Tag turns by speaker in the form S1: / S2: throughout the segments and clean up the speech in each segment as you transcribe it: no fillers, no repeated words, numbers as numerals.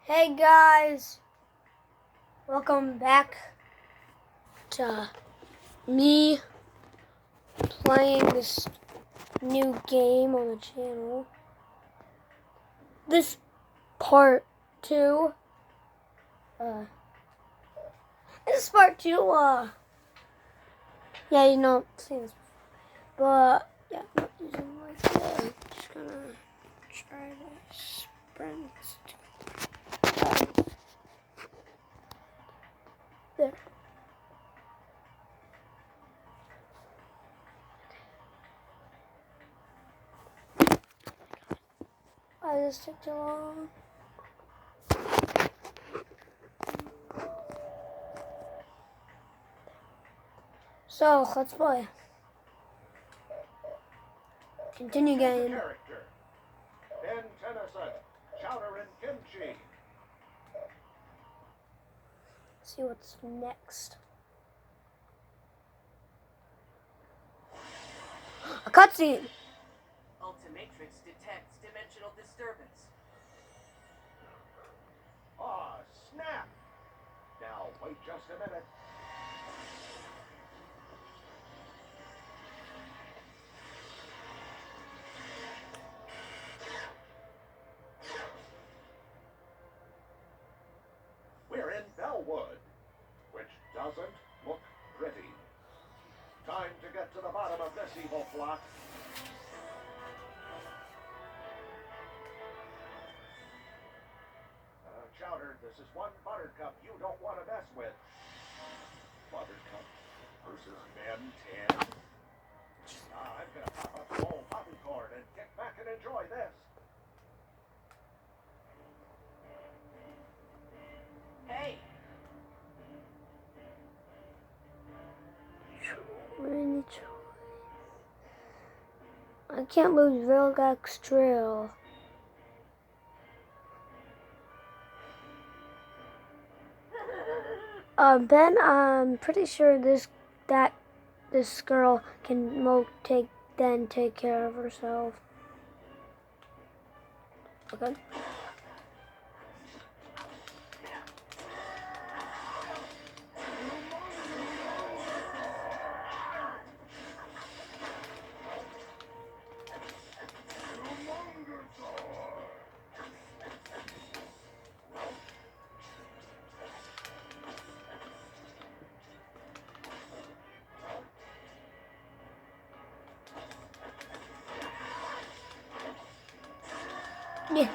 S1: Hey guys, welcome back to me playing this new game on the channel. This part 2. This is part 2. Yeah, you know, seen this before. But yeah, I'm not using like that. Just gonna try to sprint. There. Why does this take too long? So, let's play. Continue game.
S2: Character. Ben Tennyson, Chowder and Kimchi.
S1: See what's next. A cutscene.
S3: Ultimatrix detects dimensional disturbance.
S2: Aw, snap! Now, wait just a minute. We're in Bellwood, which doesn't look pretty. Time to get to the bottom of this evil plot. Chowder, this is one Buttercup you don't want to mess with. Buttercup versus Ben 10. I'm gonna pop up the whole popcorn and get back and enjoy this.
S3: Hey,
S1: I can't lose Vilgax Trail. Ben, I'm pretty sure this girl can take care of herself. Okay. Yeah.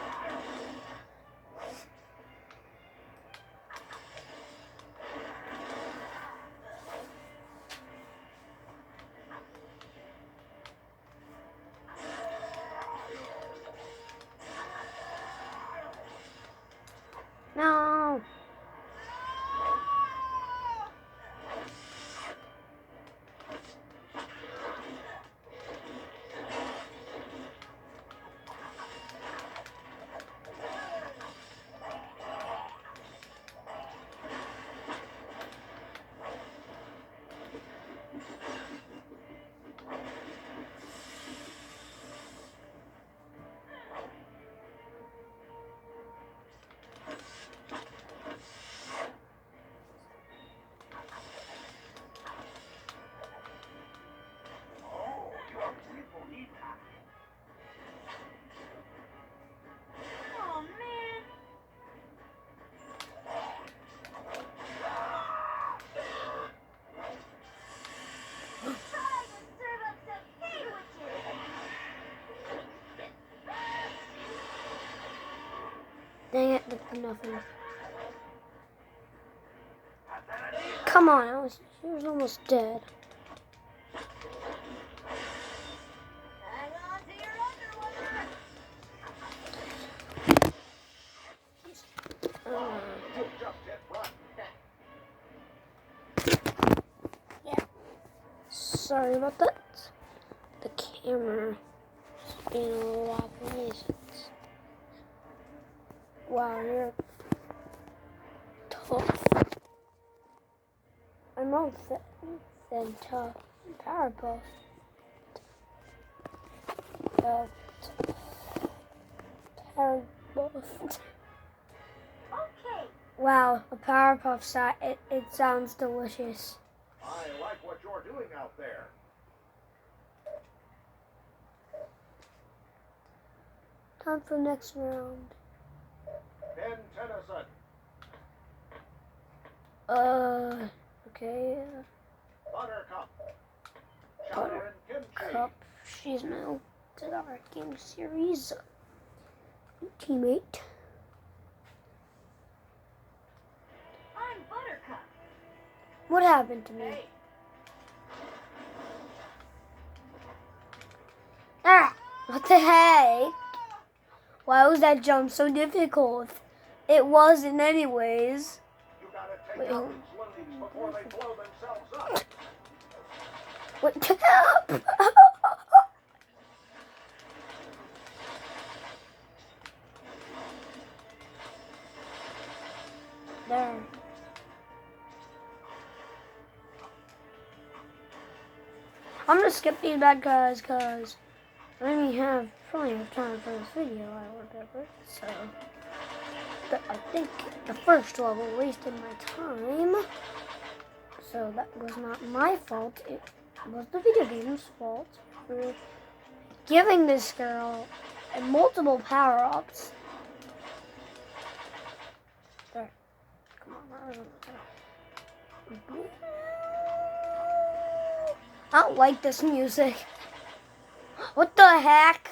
S1: No.
S3: oh man. Try to serve up some sandwiches.
S1: Dang it, that's nothing. Come on, she was almost dead.
S3: Hang on to your underwear.
S2: You just hit run.
S1: Yeah. Sorry about that. The camera is being a lot of nuisance. Wow, you're tough. I'm more than tough. I'm powerful. Powerful. Wow, a Powerpuff it sounds delicious.
S2: I like what you're doing out there.
S1: Time for next round.
S2: Ben Tennyson.
S1: Okay.
S2: Buttercup. Chowder and Kimchi.
S1: Cup. She's new to our game series. Teammate.
S3: I'm Buttercup.
S1: What happened to me?
S3: Hey,
S1: Ah! What the heck? Why was that jump so difficult? It wasn't anyways.
S2: You gotta take
S1: Wait,
S2: out
S1: hold
S2: these loonies before they blow themselves up.
S1: What? There. I'm gonna skip these bad guys because I only have plenty of time for this video or whatever. So, but I think the first level wasted my time. So that was not my fault. It was the video game's fault for giving this girl multiple power-ups. There. Come on, I don't like this music. What the heck?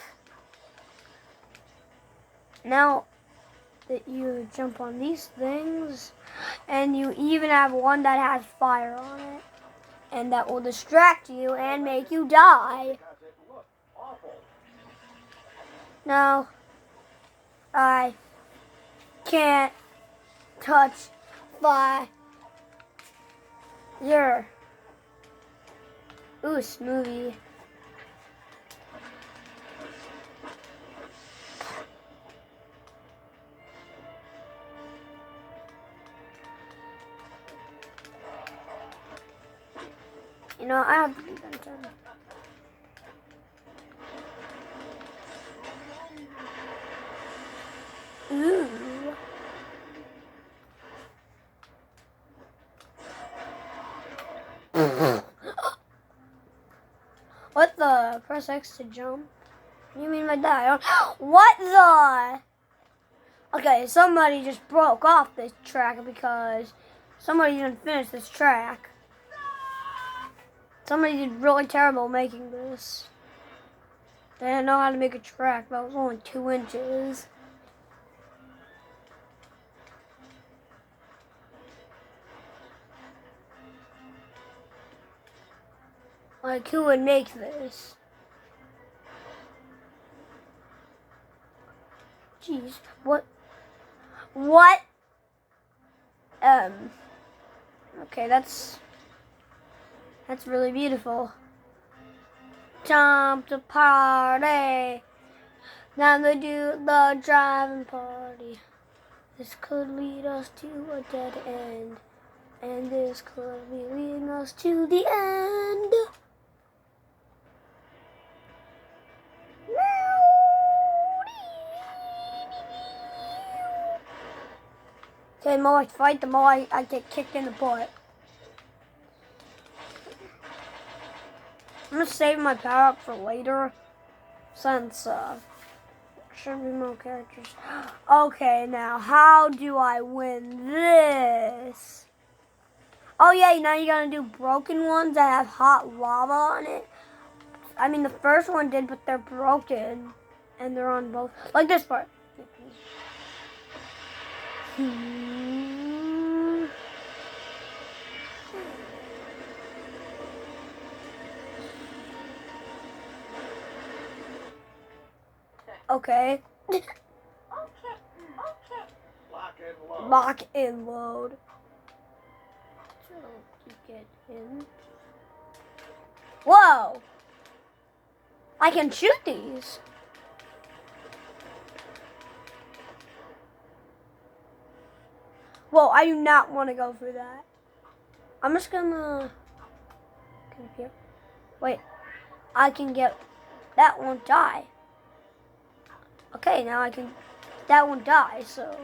S1: Now that you jump on these things, and you even have one that has fire on it, and that will distract you and make you die.
S2: Because it looked awful.
S1: No, I can't touch fire. Ooh, smoothie. You know, I have to be done. Ooh. What the? Press X to jump? What do you mean by that? What the? Okay, somebody just broke off this track because somebody didn't finish this track. Somebody did really terrible making this. They didn't know how to make a track, but it was only 2 inches. Like, who would make this? Jeez, what? Okay, that's really beautiful. Time to party. Now to do the driving party. This could lead us to a dead end. And this could be leading us to the end. Okay, the more I fight, the more I get kicked in the butt. I'm gonna save my power up for later, since should be more characters. Okay, now how do I win this? Oh yeah, now you're gonna do broken ones that have hot lava on it. I mean, the first one did, but they're broken, and they're on both. Like this part. Okay.
S3: okay.
S2: Lock and load.
S1: Lock and load. So you get in. Whoa! I can shoot these. Whoa, I do not want to go through that. I'm just gonna come here. Wait, I can get that won't die. Okay, now I can that won't die, so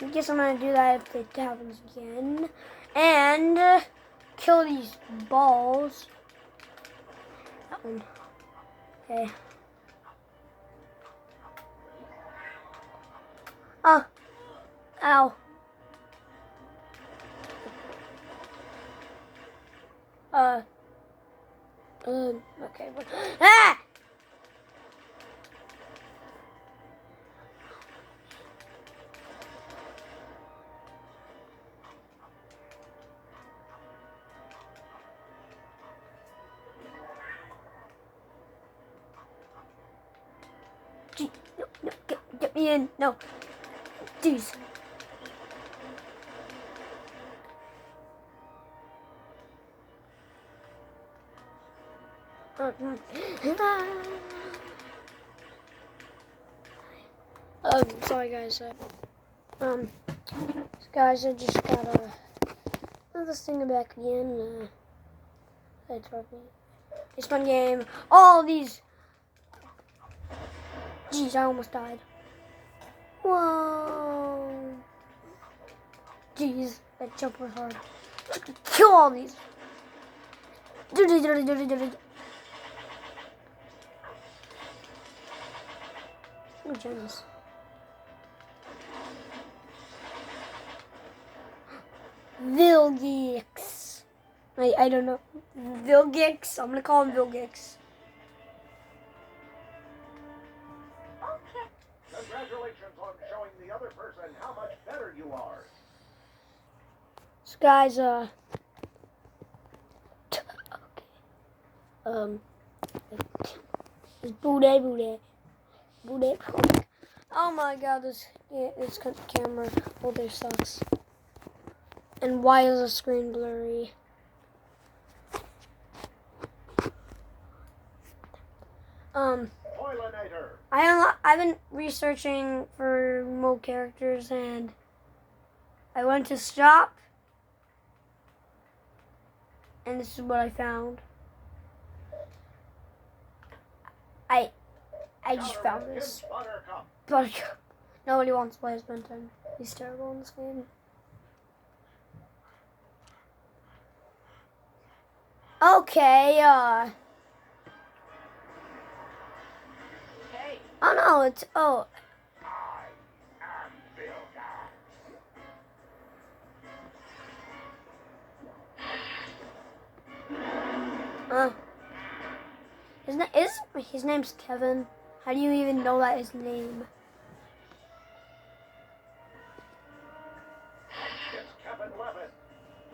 S1: I guess I'm gonna do that if it happens again. And kill these balls. That one. Okay. Oh. Ow. Okay. Ah! Gee, no, get me in. No. Jeez. Sorry guys. Guys, I just got this thing back again. It's fun game. All these. Jeez, I almost died. Whoa. Jeez, that jump was hard. Kill all these. Oh, gems. Vilgix. I don't know. Vilgix. I'm gonna call him Vilgix.
S3: Okay.
S2: Congratulations on showing the other person how much better you are.
S1: So guys, it's booty. Oh my god, this camera holder sucks. And why is the screen blurry?
S2: Toilinator.
S1: I've been researching for more characters, and I went to shop, and this is what I found. I just found this. Buttercup. Nobody wants to play as Benton. He's terrible in this game. Okay,
S3: Hey.
S1: oh no, it's, oh. His name's Kevin. How do you even know that his name?
S2: It's Kevin Levin,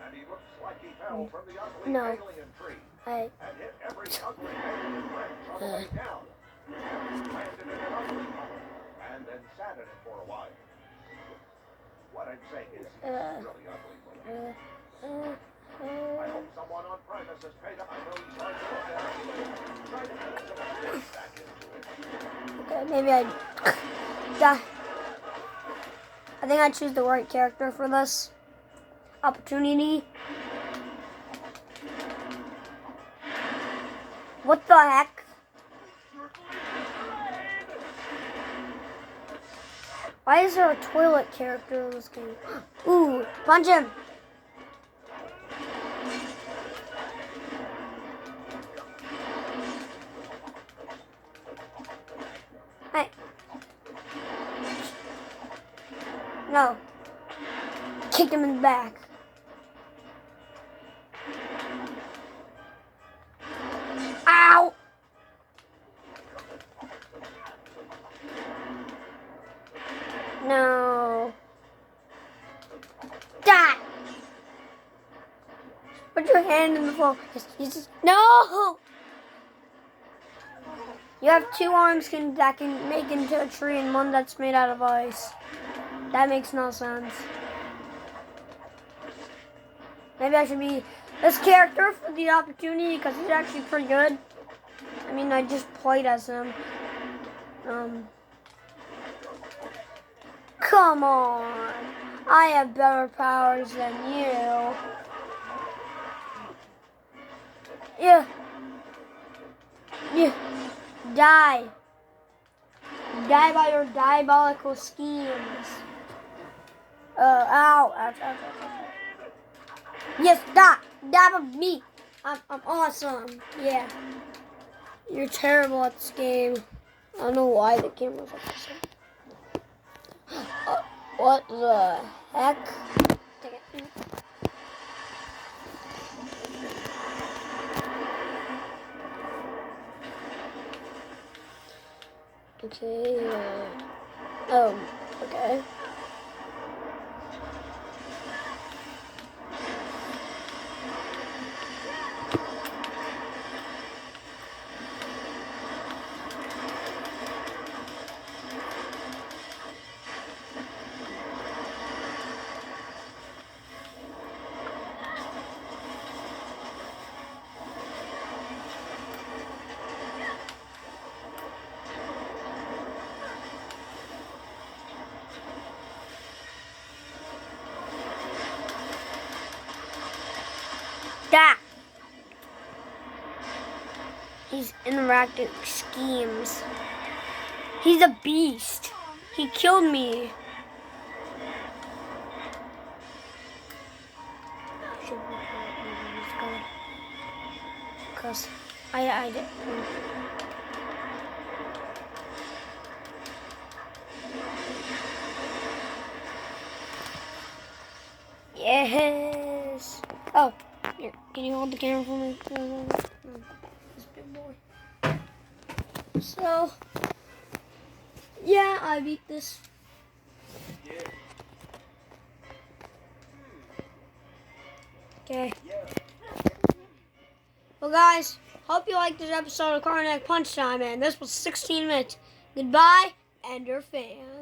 S2: and he looks like he fell from the ugly
S1: No.
S2: alien tree and hit every ugly alien branch on the way down. Landed in an ugly puddle and then sat in it for a while. What I'm saying is, he's really ugly. I hope someone on Primus has paid up a million dollars for try to put some space back into it.
S1: Okay, maybe I think I choose the right character for this opportunity. What the heck? Why is there a toilet character in this game? Ooh, punch him! Hey. No. Kick him in the back. Ow! No. Die! Put your hand in the floor. No! You have two arms that can make into a tree and one that's made out of ice. That makes no sense. Maybe I should be this character for the opportunity because he's actually pretty good. I mean, I just played as him. Come on. I have better powers than you. Yeah. Die. Die by your diabolical schemes. Ow. Ouch, ouch, ouch, ouch. Yes, stop. Stop of me. I'm awesome. Yeah. You're terrible at this game. I don't know why the camera's like this. What the heck? Take it. Okay. Okay. Stop. He's interactive schemes. He's a beast. He killed me. Cause I did. Yes. Oh, here. Can you hold the camera for me? This big boy. So, yeah, I beat this. Okay. Well, guys, hope you liked this episode of Carnac Punch Time, and this was 16 minutes. Goodbye, Ender fans.